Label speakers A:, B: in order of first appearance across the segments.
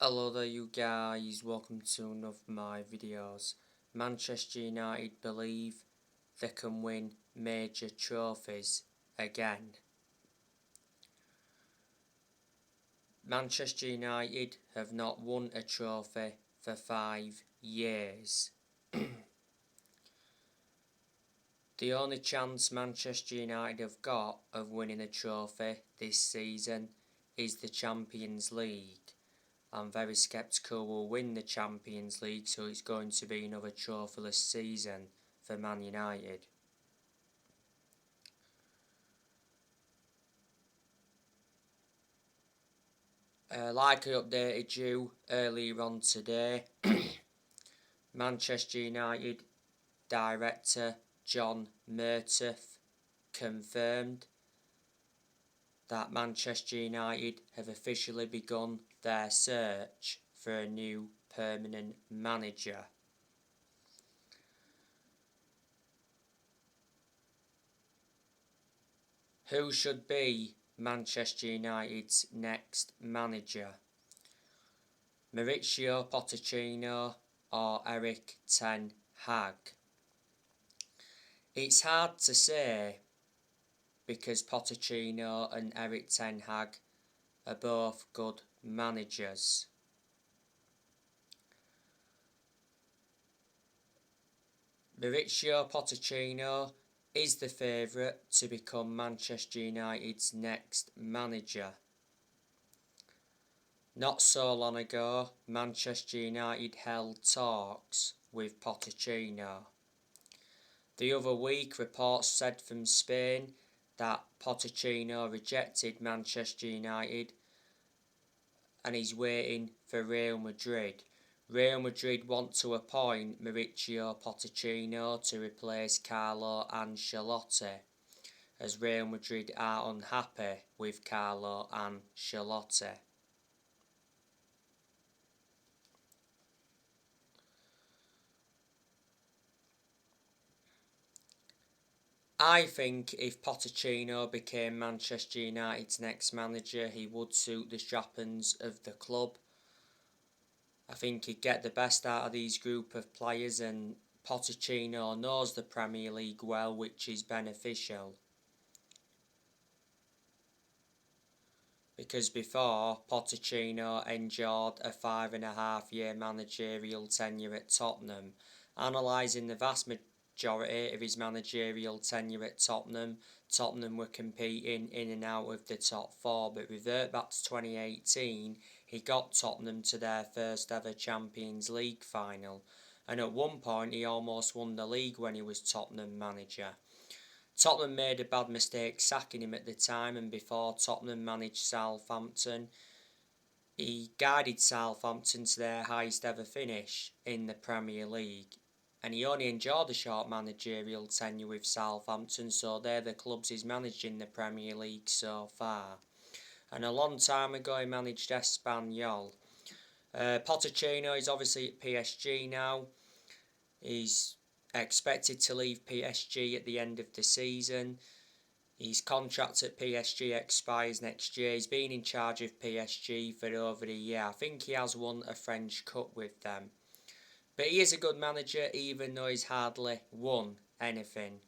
A: Hello there you guys, welcome to one of my videos. Manchester United believe they can win major trophies again. Manchester United have not won a trophy for 5 years. The only chance Manchester United have got of winning a trophy this season is the Champions League. I'm very sceptical we'll win the Champions League, so it's going to be another trophyless season for Man United. Like I updated you earlier on today, Manchester United director John Murtough confirmed that Manchester United have officially begun their search for a new permanent manager. Who should be Manchester United's next manager? Mauricio Pochettino or Erik ten Hag? It's hard to say because Pochettino and Erik ten Hag are both good managers. Mauricio Pochettino is the favourite to become Manchester United's next manager. Not so long ago, Manchester United held talks with Pochettino. The other week, reports said from Spain that Pochettino rejected Manchester United and he's waiting for Real Madrid. Real Madrid want to appoint Mauricio Pochettino to replace Carlo Ancelotti, as Real Madrid are unhappy with Carlo Ancelotti. I think if Pochettino became Manchester United's next manager, he would suit the strappings of the club. I think he'd get the best out of these group of players, and Pochettino knows the Premier League well, which is beneficial. Because before, Pochettino endured a 5.5-year managerial tenure at Tottenham. Analysing the vast majority of his managerial tenure at Tottenham were competing in and out of the top 4, but revert back to 2018, he got Tottenham to their first ever Champions League final, and at one point he almost won the league when he was Tottenham manager. Tottenham made a bad mistake sacking him at the time, and before Tottenham managed Southampton, he guided Southampton to their highest ever finish in the Premier League. And he only enjoyed a short managerial tenure with Southampton, so they're the clubs he's managed in the Premier League so far. And a long time ago he managed Espanyol. Pochettino is obviously at PSG now. He's expected to leave PSG at the end of the season. His contract at PSG expires next year. He's been in charge of PSG for over a year. I think he has won a French Cup with them. But he is a good manager, even though he's hardly won anything.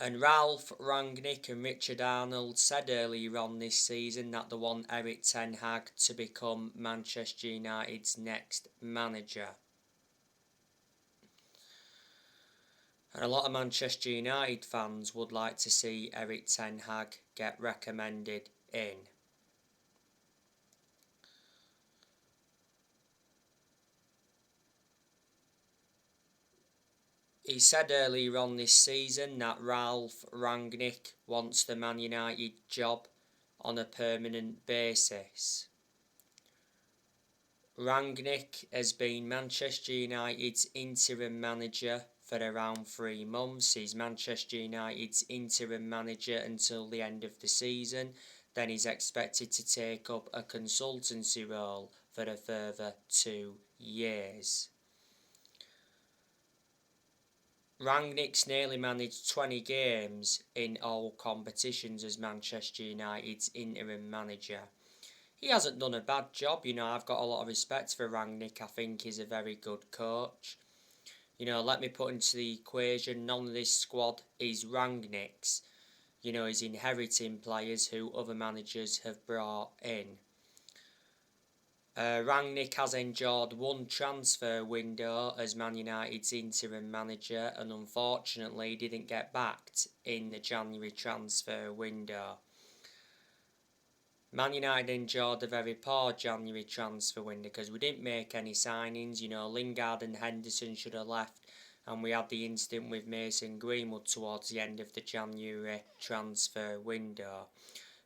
A: And Ralph Rangnick and Richard Arnold said earlier on this season that they want Erik ten Hag to become Manchester United's next manager. And a lot of Manchester United fans would like to see Erik ten Hag get recommended in. He said earlier on this season that Ralph Rangnick wants the Man United job on a permanent basis. Rangnick has been Manchester United's interim manager for around 3 months. He's Manchester United's interim manager until the end of the season. Then he's expected to take up a consultancy role for a further 2 years. Rangnick's nearly managed 20 games in all competitions as Manchester United's interim manager. he hasn't done a bad job. I've got a lot of respect for Rangnick. I think he's a very good coach. Let me put into the equation, none of this squad is Rangnick's. He's inheriting players who other managers have brought in. Rangnick has endured one transfer window as Man United's interim manager and unfortunately didn't get backed in the January transfer window. Man United endured a very poor January transfer window because we didn't make any signings. Lingard and Henderson should have left, and we had the incident with Mason Greenwood towards the end of the January transfer window.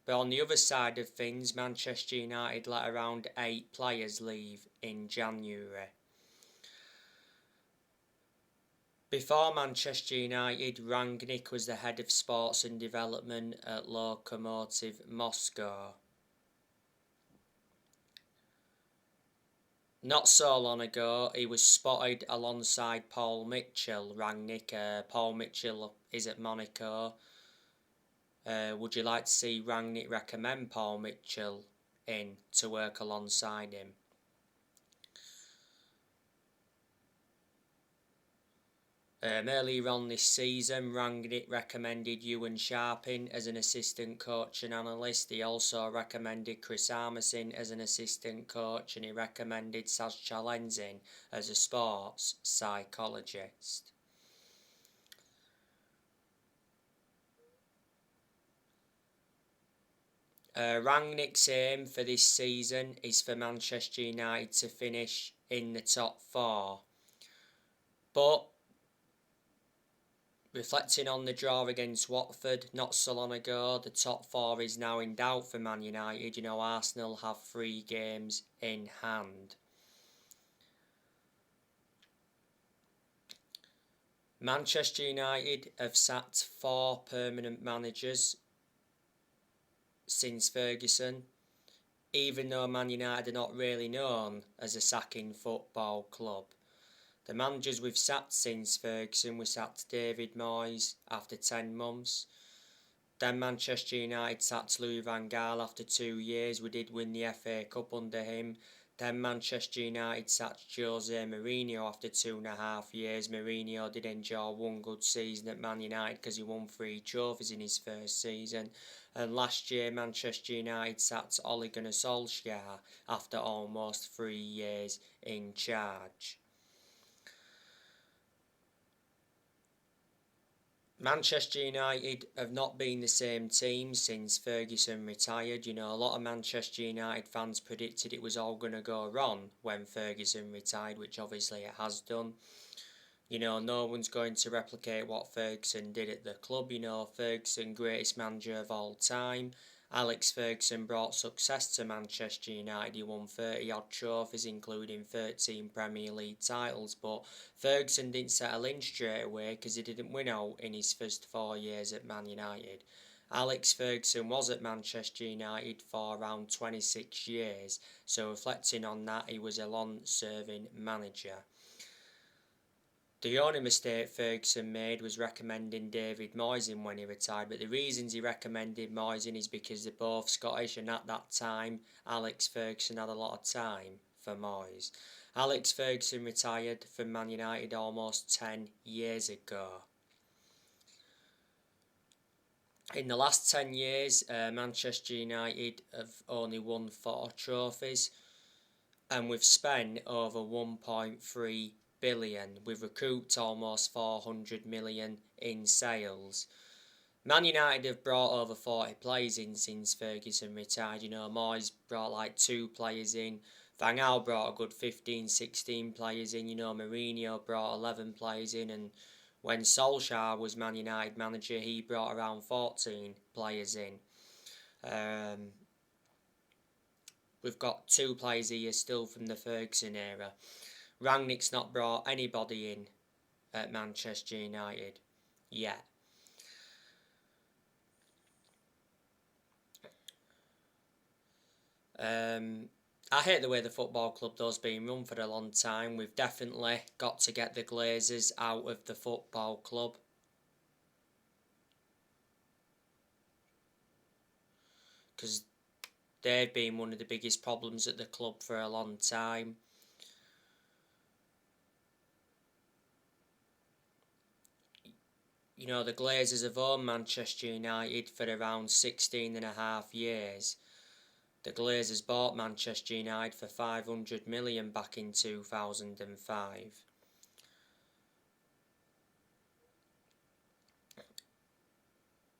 A: But on the other side of things, Manchester United let around 8 players leave in January. Before Manchester United, Rangnick was the head of sports and development at Lokomotiv Moscow. Not so long ago, he was spotted alongside Paul Mitchell, Rangnick. Paul Mitchell is at Monaco. Would you like to see Rangnick recommend Paul Mitchell in to work alongside him? Earlier on this season, Rangnick recommended Ewan Sharping as an assistant coach and analyst. He also recommended Chris Armisen as an assistant coach, and he recommended Saz Chalenzin as a sports psychologist. Rangnick's aim for this season is for Manchester United to finish in the top 4. But reflecting on the draw against Watford not so long ago, the top 4 is now in doubt for Man United. Arsenal have 3 games in hand. Manchester United have sacked 4 permanent managers since Ferguson, even though Man United are not really known as a sacking football club. The managers we've sacked since Ferguson, we sacked David Moyes after 10 months. Then Manchester United sacked Louis van Gaal after 2 years. We did win the FA Cup under him. Then Manchester United sacked Jose Mourinho after 2.5 years. Mourinho did enjoy 1 good season at Man United because he won 3 trophies in his first season. And last year Manchester United sacked Ole Gunnar Solskjaer after almost 3 years in charge. Manchester United have not been the same team since Ferguson retired. A lot of Manchester United fans predicted it was all going to go wrong when Ferguson retired, which obviously it has done. No one's going to replicate what Ferguson did at the club. Ferguson, greatest manager of all time. Alex Ferguson brought success to Manchester United. He won 30 odd trophies, including 13 Premier League titles, but Ferguson didn't settle in straight away because he didn't win out in his first 4 years at Man United. Alex Ferguson was at Manchester United for around 26 years, so reflecting on that, he was a long-serving manager. The only mistake Ferguson made was recommending David Moyes in when he retired, but the reasons he recommended Moyes in is because they're both Scottish, and at that time Alex Ferguson had a lot of time for Moyes. Alex Ferguson retired from Man United almost 10 years ago. In the last 10 years, Manchester United have only won 4 trophies, and we've spent over 1.3 billion. We've recouped almost 400 million in sales. Man United have brought over 40 players in since Ferguson retired. Moyes brought like 2 players in. Van Gaal brought a good 15, 16 players in. Mourinho brought 11 players in, and when Solskjaer was Man United manager, he brought around 14 players in. We've got 2 players here still from the Ferguson era. Rangnick's not brought anybody in at Manchester United yet. I hate the way the football club has been run for a long time. We've definitely got to get the Glazers out of the football club. Because they've been one of the biggest problems at the club for a long time. You know, the Glazers have owned Manchester United for around 16 and a half years. The Glazers bought Manchester United for 500 million back in 2005.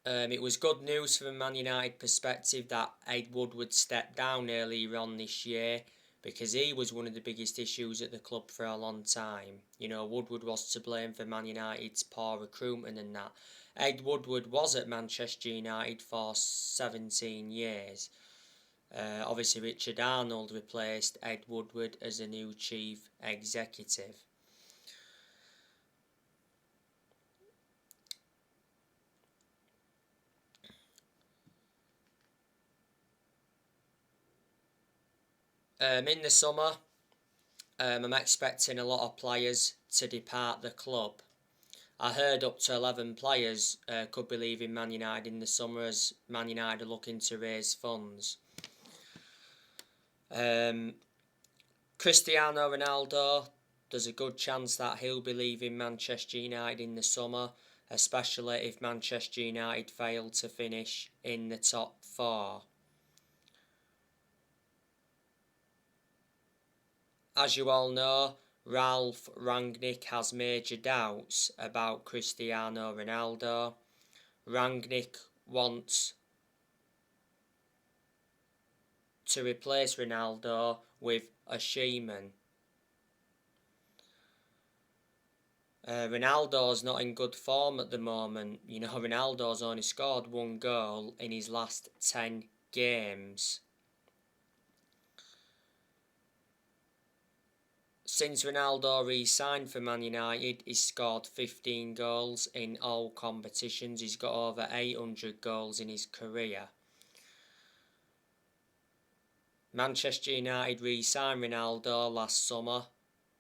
A: It was good news from a Man United perspective that Ed Woodward stepped down earlier on this year, because he was one of the biggest issues at the club for a long time. You know, Woodward was to blame for Man United's poor recruitment and that. Ed Woodward was at Manchester United for 17 years. Obviously, Richard Arnold replaced Ed Woodward as a new chief executive. In the summer, I'm expecting a lot of players to depart the club. I heard up to 11 players could be leaving Man United in the summer, as Man United are looking to raise funds. Cristiano Ronaldo, there's a good chance that he'll be leaving Manchester United in the summer, especially if Manchester United fail to finish in the top 4. As you all know, Ralph Rangnick has major doubts about Cristiano Ronaldo. Rangnick wants to replace Ronaldo with a Sheeman. Ronaldo's not in good form at the moment. You know, Ronaldo's only scored 1 goal in his last 10 games. Since Ronaldo re-signed for Man United, he's scored 15 goals in all competitions. He's got over 800 goals in his career. Manchester United re-signed Ronaldo last summer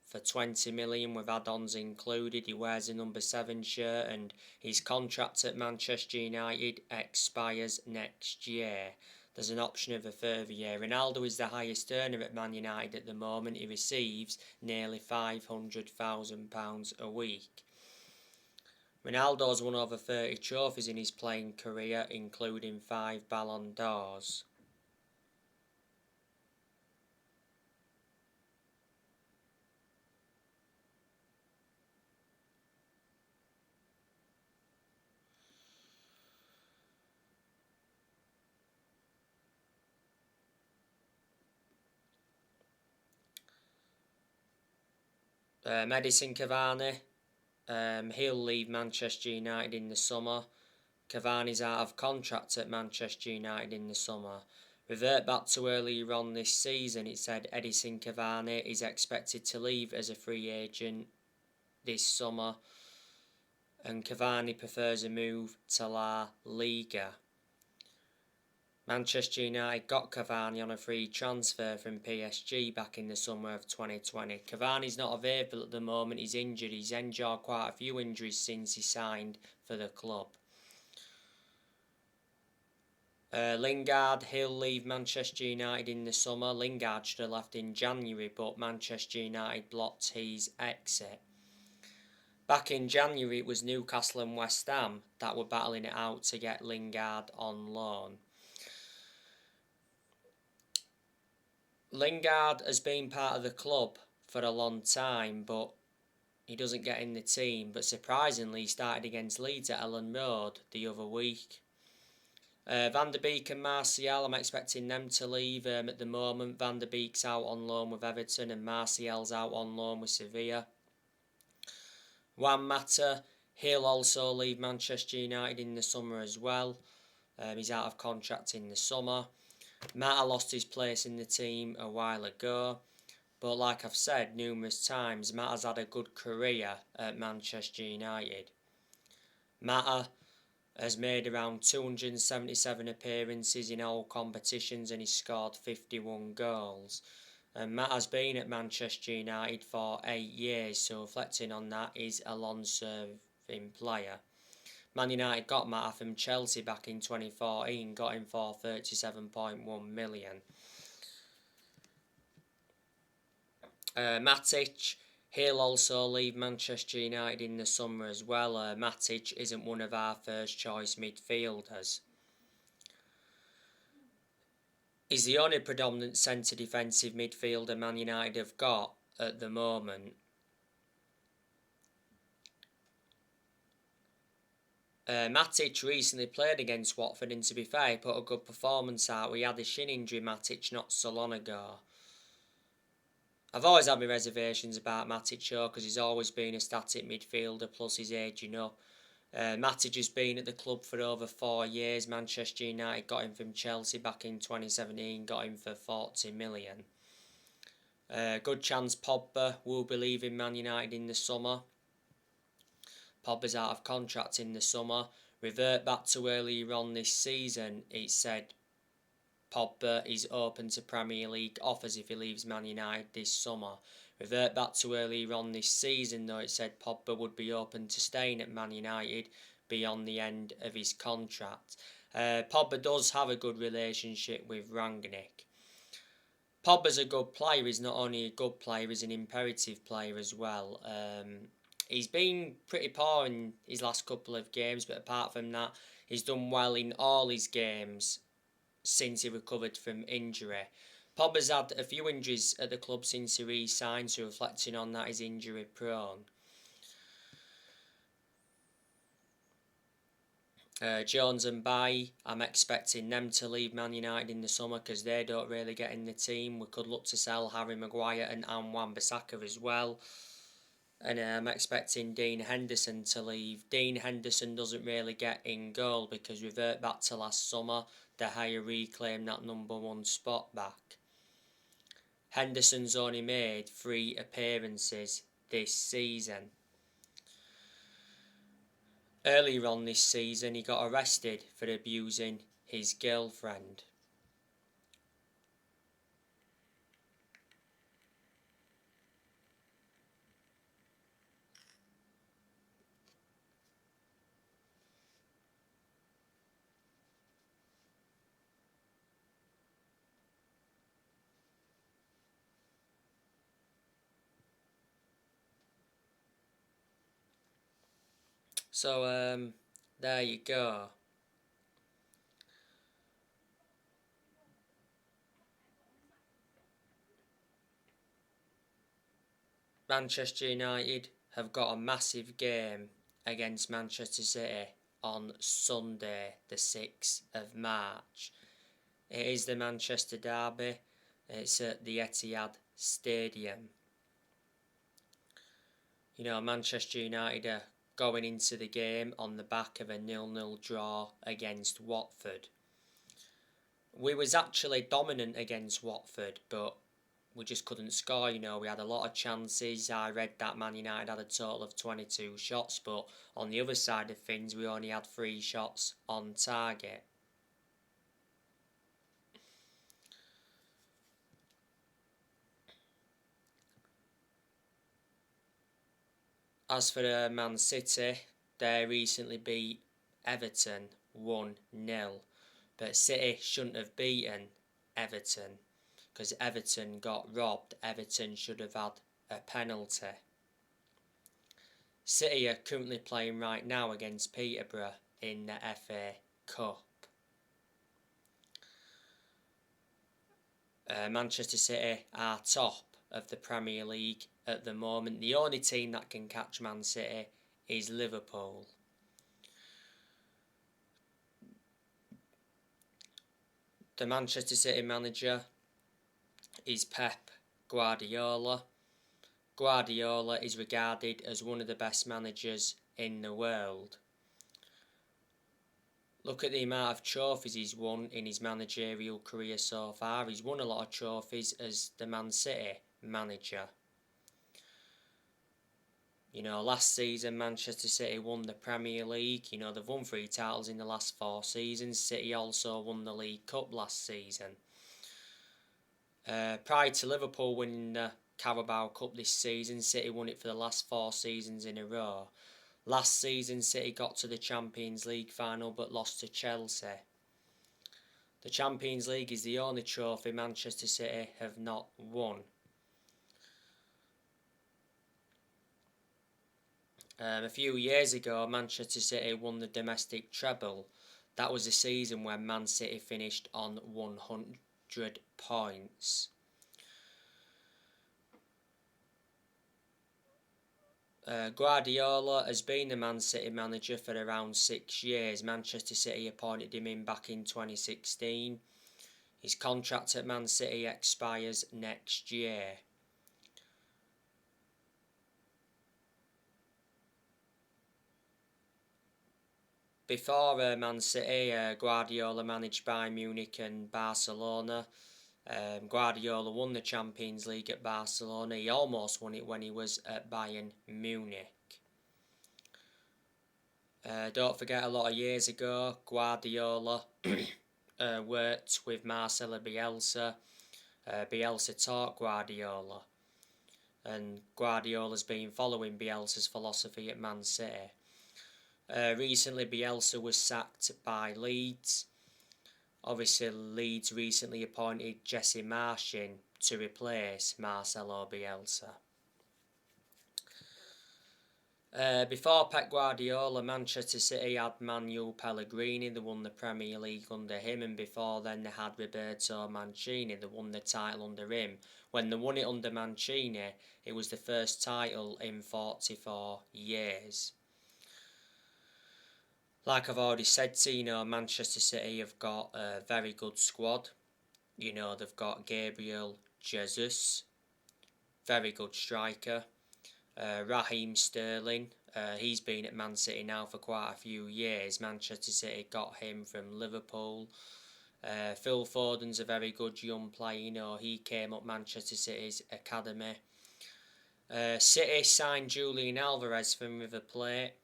A: for 20 million with add-ons included. He wears a number 7 shirt and his contract at Manchester United expires next year. There's an option of a further year. Ronaldo is the highest earner at Man United at the moment. He receives nearly £500,000 a week. Ronaldo's won over 30 trophies in his playing career, including 5 Ballon d'Ors. Edinson Cavani, he'll leave Manchester United in the summer. Cavani's out of contract at Manchester United in the summer. Revert back to earlier on this season, it said Edinson Cavani is expected to leave as a free agent this summer, and Cavani prefers a move to La Liga. Manchester United got Cavani on a free transfer from PSG back in the summer of 2020. Cavani's not available at the moment, he's injured. He's endured quite a few injuries since he signed for the club. Lingard, he'll leave Manchester United in the summer. Lingard should have left in January, but Manchester United blocked his exit. Back in January, it was Newcastle and West Ham that were battling it out to get Lingard on loan. Lingard has been part of the club for a long time, but he doesn't get in the team. But surprisingly, he started against Leeds at Ellen Road the other week. Van der Beek and Martial, I'm expecting them to leave. At the moment, Van der Beek's out on loan with Everton and Martial's out on loan with Sevilla. Juan Mata, he'll also leave Manchester United in the summer as well. He's out of contract in the summer. Mata lost his place in the team a while ago, but like I've said numerous times, Mata's had a good career at Manchester United. Mata has made around 277 appearances in all competitions and he's scored 51 goals. And Mata's been at Manchester United for 8 years, so reflecting on that, he's a long-serving player. Man United got Mata from Chelsea back in 2014, got him for 37.1 million. Matic, he'll also leave Manchester United in the summer as well. Matic isn't one of our first choice midfielders. He's the only predominant centre defensive midfielder Man United have got at the moment. Matic recently played against Watford, and to be fair, he put a good performance out. We had a shin injury, Matic, not so long ago. I've always had my reservations about Matic because he's always been a static midfielder, plus he's aging up. Matic has been at the club for over 4 years. Manchester United got him from Chelsea back in 2017, got him for 40 million. Good chance Pogba will be leaving Man United in the summer. Pogba's out of contract in the summer. Revert back to earlier on this season, it said Pogba is open to Premier League offers if he leaves Man United this summer. Revert back to earlier on this season though, it said Pogba would be open to staying at Man United beyond the end of his contract. Pogba does have a good relationship with Rangnick. Pogba's a good player. He's not only a good player, he's an imperative player as well. He's been pretty poor in his last couple of games, but apart from that, he's done well in all his games since he recovered from injury. Pogba's had a few injuries at the club since he re-signed, so reflecting on that, he's injury prone. Jones and Bailly, I'm expecting them to leave Man United in the summer because they don't really get in the team. We could look to sell Harry Maguire and Wan-Bissaka as well. And I'm expecting Dean Henderson to leave. Dean Henderson doesn't really get in goal because revert back to last summer, De Gea reclaimed that number 1 spot back. Henderson's only made 3 appearances this season. Earlier on this season, he got arrested for abusing his girlfriend. So, there you go. Manchester United have got a massive game against Manchester City on Sunday, the 6th of March. It is the Manchester Derby. It's at the Etihad Stadium. You know, Manchester United are going into the game on the back of a 0-0 draw against Watford. We was actually dominant against Watford, but we just couldn't score. You know, we had a lot of chances. I read that Man United had a total of 22 shots, but on the other side of things, we only had 3 shots on target. As for Man City, they recently beat Everton 1-0. But City shouldn't have beaten Everton because Everton got robbed. Everton should have had a penalty. City are currently playing right now against Peterborough in the FA Cup. Manchester City are top of the Premier League at the moment. The only team that can catch Man City is Liverpool. The Manchester City manager is Pep Guardiola. Guardiola is regarded as one of the best managers in the world. Look at the amount of trophies he's won in his managerial career so far. He's won a lot of trophies as the Man City manager. You know, last season Manchester City won the Premier League. You know, they've won 3 titles in the last 4 seasons. City also won the League Cup last season. Prior to Liverpool winning the Carabao Cup this season, City won it for the last 4 seasons in a row. Last season, City got to the Champions League final but lost to Chelsea. The Champions League is the only trophy Manchester City have not won. A few years ago, Manchester City won the domestic treble. That was a season when Man City finished on 100 points. Guardiola has been the Man City manager for around 6 years. Manchester City appointed him in back in 2016. His contract at Man City expires next year. Before Man City, Guardiola managed Bayern Munich and Barcelona. Guardiola won the Champions League at Barcelona. He almost won it when he was at Bayern Munich. Don't forget, a lot of years ago, Guardiola worked with Marcelo Bielsa. Bielsa taught Guardiola, and Guardiola's been following Bielsa's philosophy at Man City. Recently, Bielsa was sacked by Leeds. Obviously, Leeds recently appointed Jesse Marsch to replace Marcelo Bielsa. Before Pep Guardiola, Manchester City had Manuel Pellegrini. They won the Premier League under him, and before then they had Roberto Mancini. They won the title under him. When they won it under Mancini, it was the first title in 44 years. Like I've already said, Manchester City have got a very good squad. They've got Gabriel Jesus, very good striker. Raheem Sterling, he's been at Man City now for quite a few years. Manchester City got him from Liverpool. Phil Foden's a very good young player. He came up Manchester City's academy. City signed Julian Alvarez from River Plate.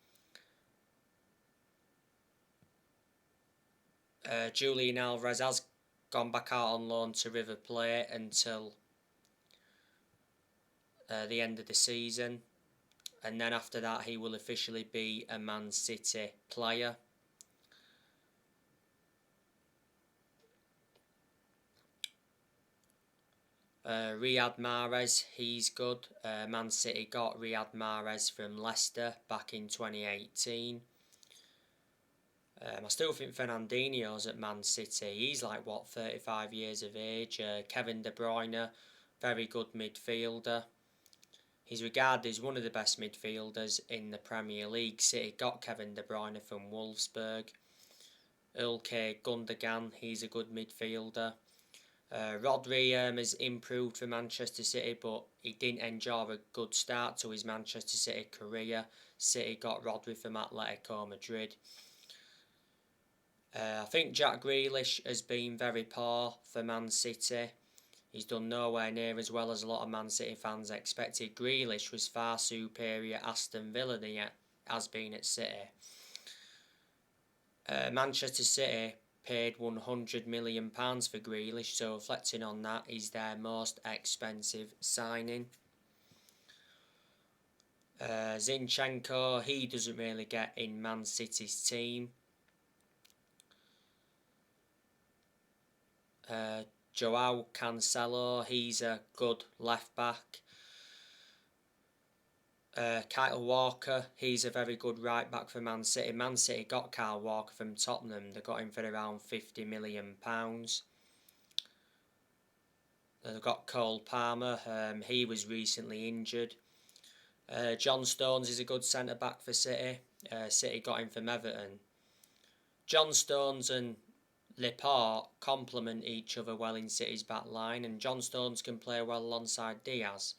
A: Julian Alvarez has gone back out on loan to River Plate until the end of the season, and then after that he will officially be a Man City player. Riyad Mahrez, he's good. Man City got Riyad Mahrez from Leicester back in 2018. I still think Fernandinho's at Man City. He's 35 years of age. Kevin De Bruyne, very good midfielder. He's regarded as one of the best midfielders in the Premier League. City got Kevin De Bruyne from Wolfsburg. Ilkay Gundogan, he's a good midfielder. Rodri has improved for Manchester City, but he didn't enjoy a good start to his Manchester City career. City got Rodri from Atletico Madrid. I think Jack Grealish has been very poor for Man City. He's done nowhere near as well as a lot of Man City fans expected. Grealish was far superior at Aston Villa than he has been at City. Manchester City paid £100 million for Grealish, so reflecting on that, he's their most expensive signing. Zinchenko, he doesn't really get in Man City's team. Joao Cancelo, he's a good left back. Kyle Walker, he's a very good right back for Man City. Man City got Kyle Walker from Tottenham. They got him for around £50 million. They've got Cole Palmer, he was recently injured. John Stones is a good centre back for City. City got him from Everton. John Stones and Laporte complement each other well in City's back line, and John Stones can play well alongside Diaz.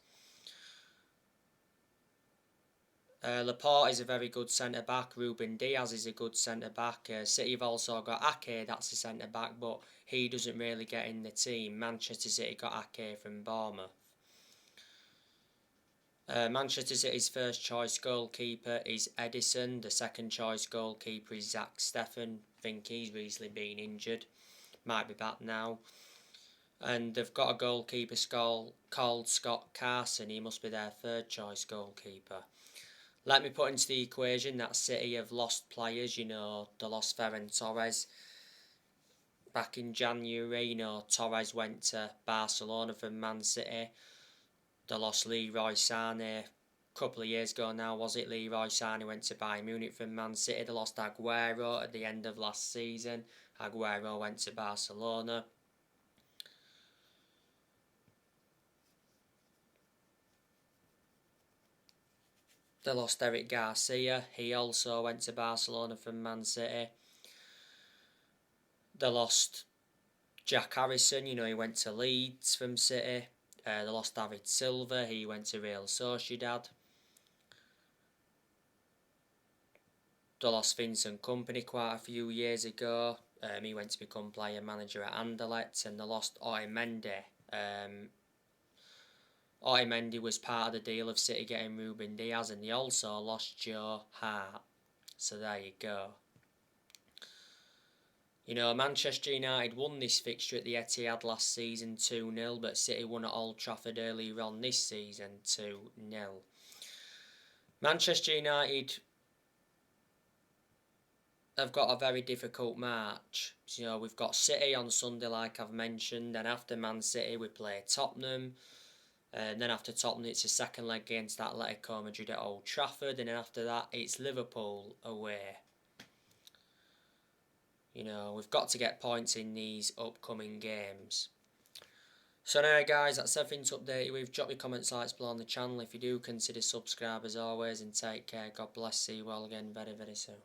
A: Laporte is a very good centre-back. Ruben Diaz is a good centre-back. City have also got Ake, that's a centre-back, but he doesn't really get in the team. Manchester City got Ake from Bournemouth. Manchester City's first choice goalkeeper is Edison. The second choice goalkeeper is Zach Steffen. I think he's recently been injured. Might be back now. And they've got a goalkeeper called Scott Carson. He must be their third choice goalkeeper. Let me put into the equation that City have lost players. You know, they lost Ferran Torres back in January. You know, Torres went to Barcelona from Man City. They lost Leroy Sané a couple of years ago now, was it? Leroy Sané went to Bayern Munich from Man City. They lost Aguero at the end of last season. Aguero went to Barcelona. They lost Eric Garcia. He also went to Barcelona from Man City. They lost Jack Harrison. You know, he went to Leeds from City. They lost David Silva. He went to Real Sociedad. They lost Vincent Kompany quite a few years ago. He went to become player manager at Anderlecht. And they lost Otamendi. Otamendi was part of the deal of City getting Ruben Diaz, and they also lost Joe Hart. So there you go. You know, Manchester United won this fixture at the Etihad last season 2-0, but City won at Old Trafford earlier on this season 2-0. Manchester United have got a very difficult match. You know, we've got City on Sunday, like I've mentioned, and after Man City we play Tottenham. And then after Tottenham, it's a second leg against Atletico Madrid at Old Trafford. And then after that, it's Liverpool away. You know, we've got to get points in these upcoming games. So now, guys, that's everything to update you with. Drop your comments, likes below on the channel. If you do, consider subscribe as always. And take care. God bless. See you all again very, very soon.